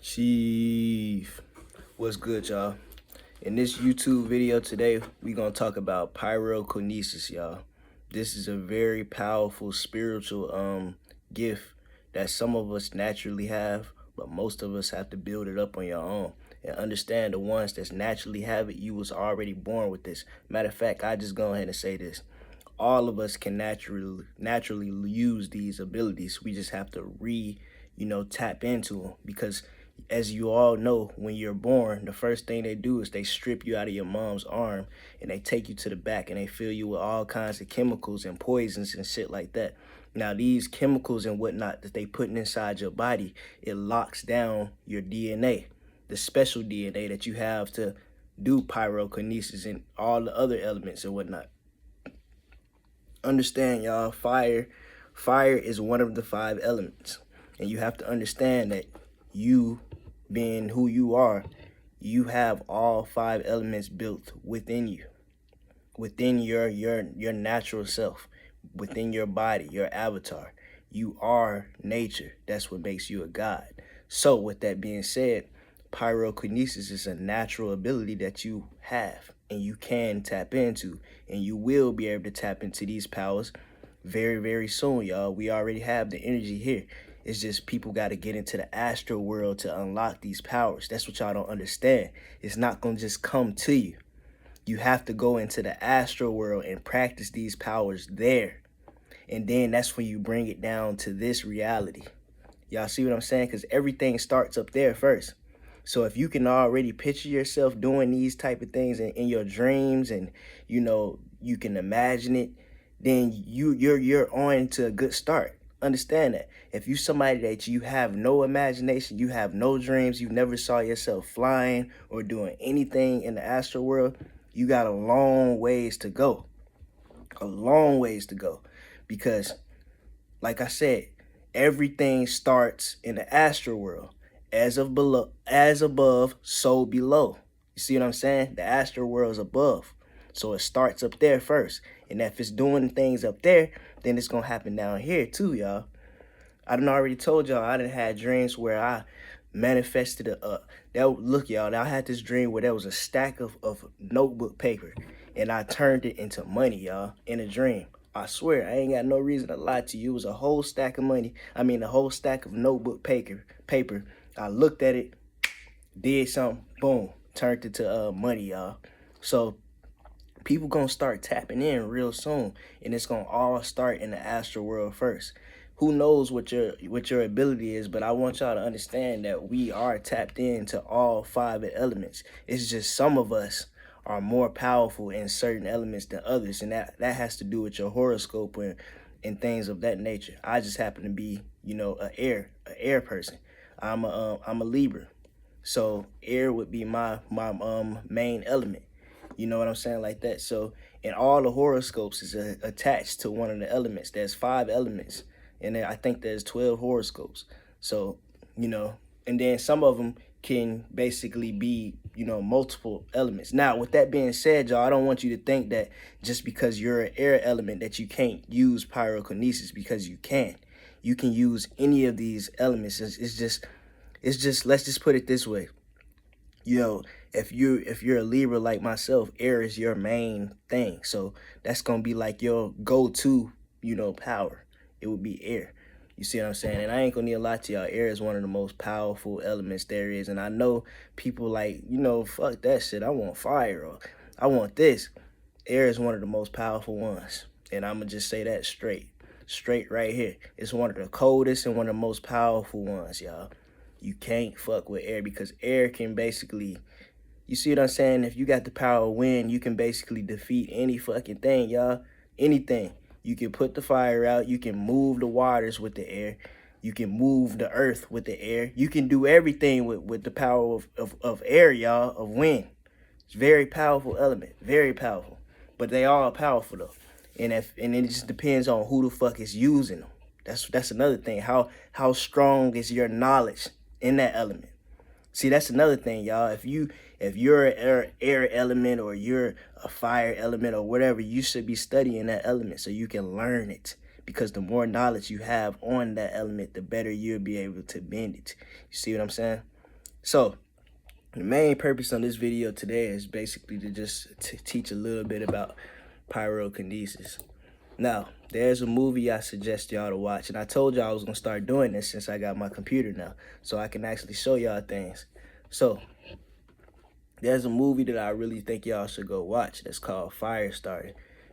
Chief, what's good, y'all? In this YouTube video today, we gonna talk about pyrokinesis, y'all. This is a very powerful spiritual gift that some of us naturally have, but most of us have to build it up on your own. And understand the ones that naturally have it, you was already born with this. Matter of fact, I just go ahead and say this. All of us can naturally use these abilities. We just have to tap into them, because as you all know, when you're born, the first thing they do is they strip you out of your mom's arm and they take you to the back and they fill you with all kinds of chemicals and poisons and shit like that. Now, these chemicals and whatnot that they putting inside your body, it locks down your DNA, the special DNA that you have to do pyrokinesis and all the other elements and whatnot. Understand, y'all, fire is one of the 5 elements, and you have to understand that you, being who you are, you have all 5 elements built within you, within your natural self, within your body, your avatar. You are nature. That's what makes you a god. So with that being said, pyrokinesis is a natural ability that you have and you can tap into, and you will be able to tap into these powers very, very soon, y'all. We already have the energy here. It's just people got to get into the astral world to unlock these powers. That's what y'all don't understand. It's not going to just come to you. You have to go into the astral world and practice these powers there. And then that's when you bring it down to this reality. Y'all see what I'm saying? Because everything starts up there first. So if you can already picture yourself doing these type of things in your dreams, and you can imagine it, then you're on to a good start. Understand that. If you somebody that you have no imagination, you have no dreams, you never saw yourself flying or doing anything in the astral world, you got a long ways to go. A long ways to go. Because, like I said, everything starts in the astral world. As above, so below. You see what I'm saying? The astral world is above. So it starts up there first. And if it's doing things up there, then it's going to happen down here too, y'all. I done already told y'all I done had dreams where I manifested look, y'all, I had this dream where there was a stack of notebook paper, and I turned it into money, y'all, in a dream. I swear, I ain't got no reason to lie to you. It was a whole stack of money. I mean, a whole stack of notebook paper. I looked at it, did something, boom, turned it to money, y'all. So people gonna start tapping in real soon, and it's gonna all start in the astral world first. Who knows what your ability is, but I want y'all to understand that we are tapped into all 5 elements. It's just some of us are more powerful in certain elements than others, and that has to do with your horoscope and things of that nature. I just happen to be, an air person. I'm a Libra, so air would be my main element. You know what I'm saying, like that. So in all the horoscopes is attached to one of the elements. There's 5 elements, and I think there's 12 horoscopes. So and then some of them can basically be multiple elements. Now, with that being said, y'all, I don't want you to think that just because you're an air element that you can't use pyrokinesis, because you can. You can use any of these elements. It's just let's just put it this way. If you're a Libra like myself, air is your main thing. So that's gonna be like your go-to, power. It would be air. You see what I'm saying? And I ain't gonna need a lot to y'all. Air is one of the most powerful elements there is. And I know people like, fuck that shit. I want fire, or I want this. Air is one of the most powerful ones. And I'm gonna just say that straight right here. It's one of the coldest and one of the most powerful ones, y'all. You can't fuck with air, because air can basically, you see what I'm saying? If you got the power of wind, you can basically defeat any fucking thing, y'all. Anything. You can put the fire out. You can move the waters with the air. You can move the earth with the air. You can do everything with the power of air, y'all, of wind. It's a very powerful element. Very powerful. But they all powerful, though. And it just depends on who the fuck is using them. That's another thing. How strong is your knowledge in that element? See, that's another thing, y'all. If you're an air element, or you're a fire element, or whatever, you should be studying that element so you can learn it. Because the more knowledge you have on that element, the better you'll be able to bend it. You see what I'm saying? So the main purpose on this video today is basically to just teach a little bit about pyrokinesis. Now, there's a movie I suggest y'all to watch, and I told y'all I was gonna start doing this since I got my computer now, so I can actually show y'all things. So there's a movie that I really think y'all should go watch that's called Firestarter,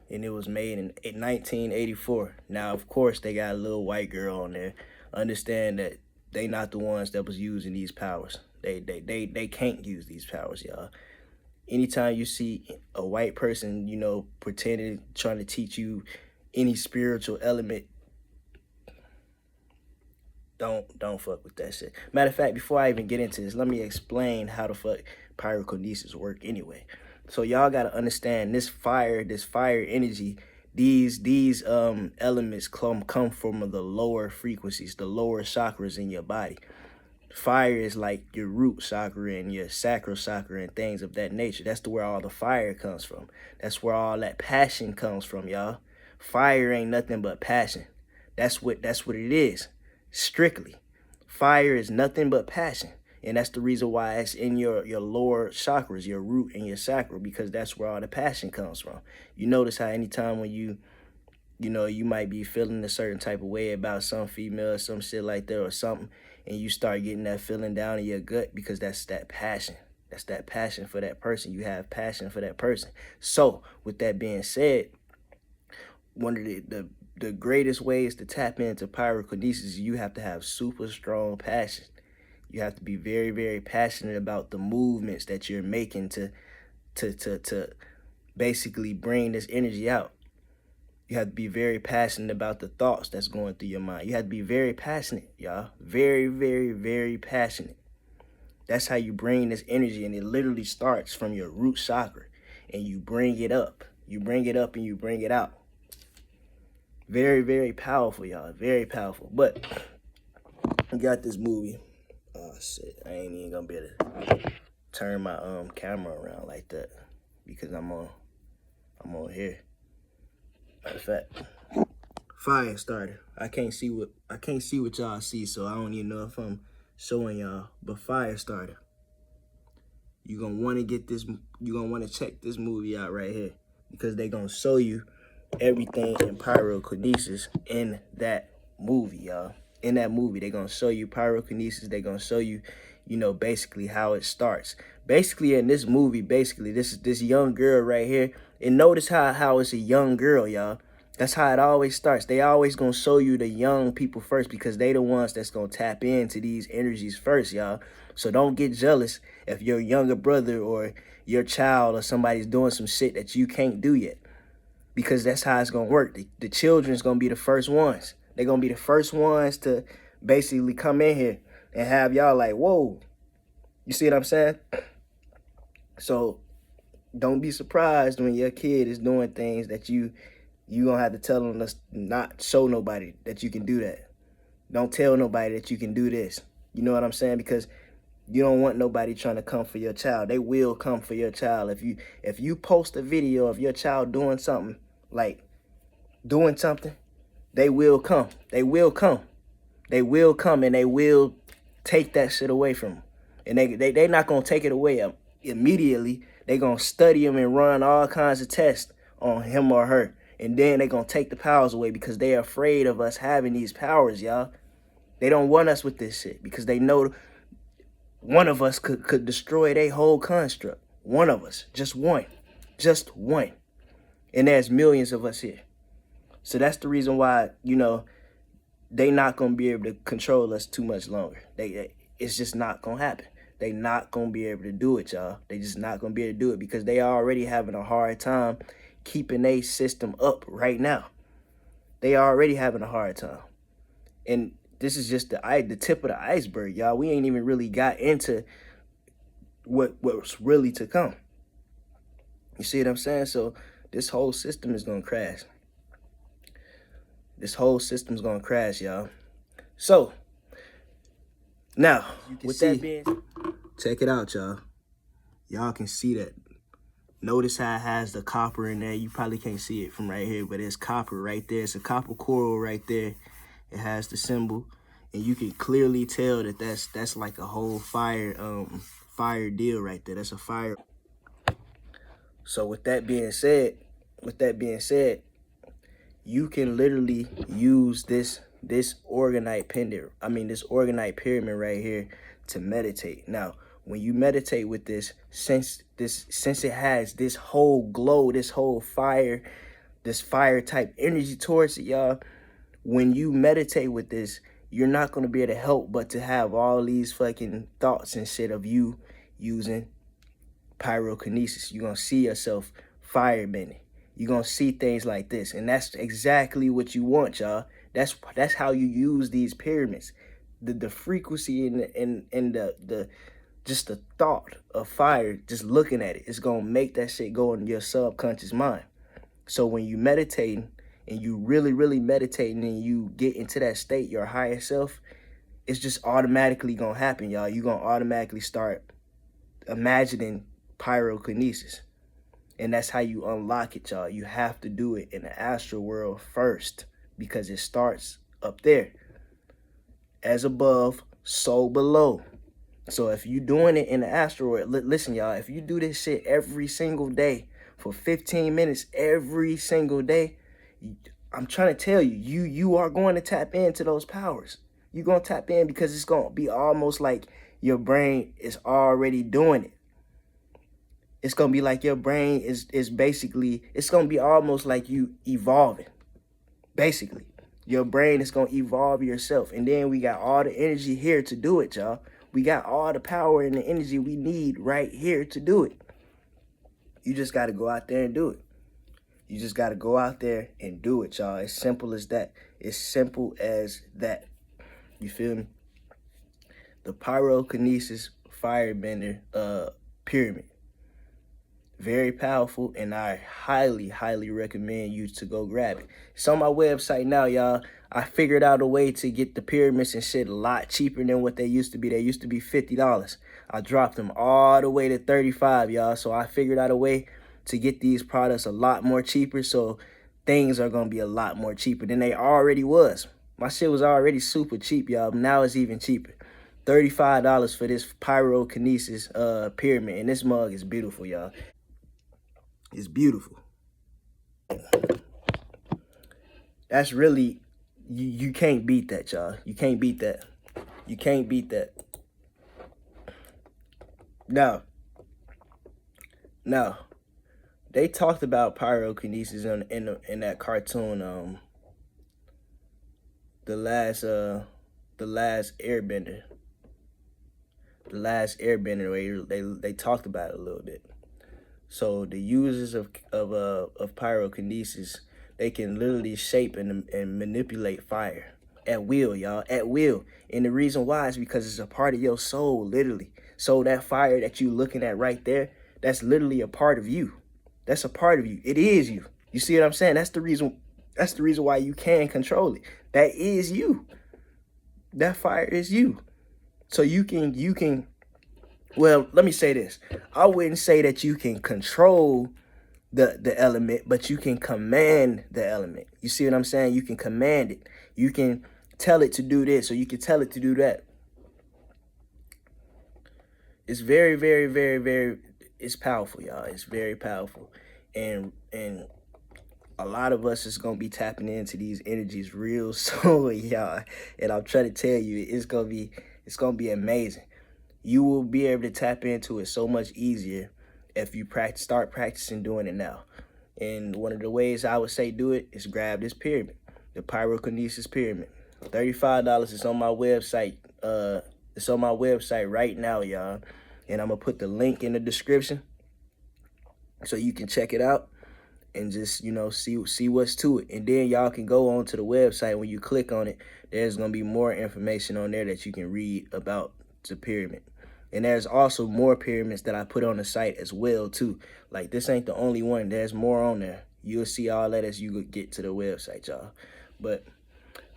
and it was made in 1984. Now, of course, they got a little white girl on there. Understand that they not the ones that was using these powers. They can't use these powers, y'all. Anytime you see a white person, you know, pretending, trying to teach you any spiritual element, don't fuck with that shit. Matter of fact, before I even get into this, let me explain how the fuck pyrokinesis work anyway. So y'all gotta understand this fire energy, these elements come from the lower frequencies, the lower chakras in your body. Fire is like your root chakra and your sacral chakra and things of that nature. That's where all the fire comes from. That's where all that passion comes from, y'all. Fire ain't nothing but passion. That's what it is. Strictly. Fire is nothing but passion. And that's the reason why it's in your lower chakras, your root and your sacral, because that's where all the passion comes from. You notice how anytime when you know, you might be feeling a certain type of way about some female or some shit like that or something, and you start getting that feeling down in your gut because that's that passion. That's that passion for that person. You have passion for that person. So, with that being said, one of the greatest ways to tap into pyrokinesis, you have to have super strong passion. You have to be very, very passionate about the movements that you're making to basically bring this energy out. You have to be very passionate about the thoughts that's going through your mind. You have to be very passionate, y'all. Very, very, very passionate. That's how you bring this energy, and it literally starts from your root chakra, and you bring it up. You bring it up and you bring it out. Very, very powerful, y'all. Very powerful. But I got this movie. Oh, shit. I ain't even gonna be able to turn my camera around like that because I'm on here. Matter of fact, Firestarter. I can't see what y'all see, so I don't even know if I'm showing y'all. But Firestarter. You're gonna want to get this. You're gonna want to check this movie out right here because they're gonna show you everything in pyrokinesis in that movie, y'all. In that movie, they're gonna show you pyrokinesis. They're gonna show you, you know, basically how it starts. Basically, in this movie, basically this young girl right here. And notice how it's a young girl, y'all. That's how it always starts. They always gonna show you the young people first because they the ones that's gonna tap into these energies first, y'all. So don't get jealous if your younger brother or your child or somebody's doing some shit that you can't do yet. Because that's how it's gonna work. The children's gonna be the first ones. They're gonna be the first ones to basically come in here and have y'all like, whoa. You see what I'm saying? So don't be surprised when your kid is doing things that you gonna have to tell them to not show nobody that you can do that. Don't tell nobody that you can do this. You know what I'm saying? Because you don't want nobody trying to come for your child. They will come for your child. If you post a video of your child doing something, they will come. They will come. They will come and they will take that shit away from them. And they not gonna take it away immediately. They gonna study him and run all kinds of tests on him or her. And then they gonna take the powers away because they're afraid of us having these powers, y'all. They don't want us with this shit because they know one of us could destroy their whole construct. One of us. Just one. Just one. And there's millions of us here. So that's the reason why, you know, they not going to be able to control us too much longer. It's just not going to happen. They not going to be able to do it, y'all. They just not going to be able to do it because they are already having a hard time keeping their system up right now. They are already having a hard time. And this is just the tip of the iceberg, y'all. We ain't even really got into what's really to come. You see what I'm saying? So this whole system is going to crash. This whole system's going to crash, y'all. So now, with that being, check it out, y'all. Y'all can see that. Notice how it has the copper in there. You probably can't see it from right here, but it's copper right there. It's a copper coral right there. It has the symbol. And you can clearly tell that that's like a whole fire deal right there. That's a fire. So with that being said, you can literally use this organite pendant, this organite pyramid right here to meditate. Now, when you meditate with this, since it has this whole glow, this whole fire, this fire type energy towards it, y'all, when you meditate with this, you're not going to be able to help but to have all these fucking thoughts and shit of you using pyrokinesis. You're going to see yourself firebending. You're going to see things like this. And that's exactly what you want, y'all. That's how you use these pyramids. The frequency and the just the thought of fire, just looking at it, it's going to make that shit go in your subconscious mind. So when you meditating and you really meditating and you get into that state, your higher self, it's just automatically going to happen, y'all. You're going to automatically start imagining pyrokinesis. And that's how you unlock it, y'all. You have to do it in the astral world first because it starts up there. As above, so below. So if you're doing it in the astral world, listen, y'all, if you do this shit every single day for 15 minutes every single day, I'm trying to tell you, you are going to tap into those powers. You're going to tap in because it's going to be almost like your brain is already doing it. It's going to be like your brain is basically, it's going to be almost like you evolving. Basically, your brain is going to evolve yourself. And then we got all the energy here to do it, y'all. We got all the power and the energy we need right here to do it. You just got to go out there and do it. You just got to go out there and do it, y'all. As simple as that. As simple as that. You feel me? The pyrokinesis firebender pyramid. Very powerful, and I highly recommend you to go grab it. It's on my website now, y'all. I figured out a way to get the pyramids and shit a lot cheaper than what they used to be. They used to be $50. I dropped them all the way to $35, y'all. So I figured out a way to get these products a lot more cheaper. So things are going to be a lot more cheaper than they already was. My shit was already super cheap, y'all. Now it's even cheaper. $35 for this pyrokinesis pyramid. And this mug is beautiful, y'all. It's beautiful. That's really, you can't beat that, y'all. You can't beat that. You can't beat that. Now, they talked about pyrokinesis in that cartoon, the last Airbender. The last Airbender, where they talked about it a little bit. So the users of pyrokinesis, they can literally shape and manipulate fire at will, y'all, at will. And the reason why is because it's a part of your soul, literally. So that fire that you looking at right there, that's literally a part of you. That's a part of you. It is you. You see what I'm saying? That's the reason why you can control it. That is you. That fire is you. So you can. Well, let me say this. I wouldn't say that you can control the element, but you can command the element. You see what I'm saying? You can command it. You can tell it to do this, or you can tell it to do that. It's very, it's powerful, y'all. It's very powerful. And a lot of us is going to be tapping into these energies real soon, y'all. And I'm trying to tell you, it's going to be amazing. You will be able to tap into it so much easier if you start practicing doing it now. And one of the ways I would say do it is grab this pyramid, the pyrokinesis pyramid. $35 is on my website. It's on my website right now, y'all. And I'm going to put the link in the description so you can check it out and just, see what's to it. And then y'all can go on to the website. When you click on it, there's going to be more information on there that you can read about the pyramid. And there's also more pyramids that I put on the site as well, too. Like, this ain't the only one. There's more on there. You'll see all that as you get to the website, y'all. But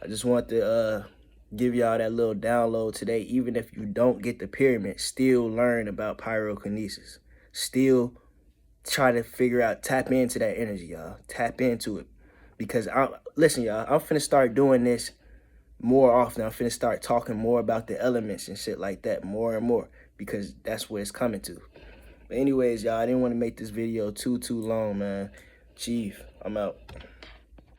I just want to give y'all that little download today. Even if you don't get the pyramid, still learn about pyrokinesis. Still try to figure out, tap into that energy, y'all. Tap into it. Because, listen, y'all, I'm finna start doing this more often. I'm finna start talking more about the elements and shit like that more and more, because that's where it's coming to. But anyways, y'all, I didn't want to make this video too long, man. Chief, I'm out.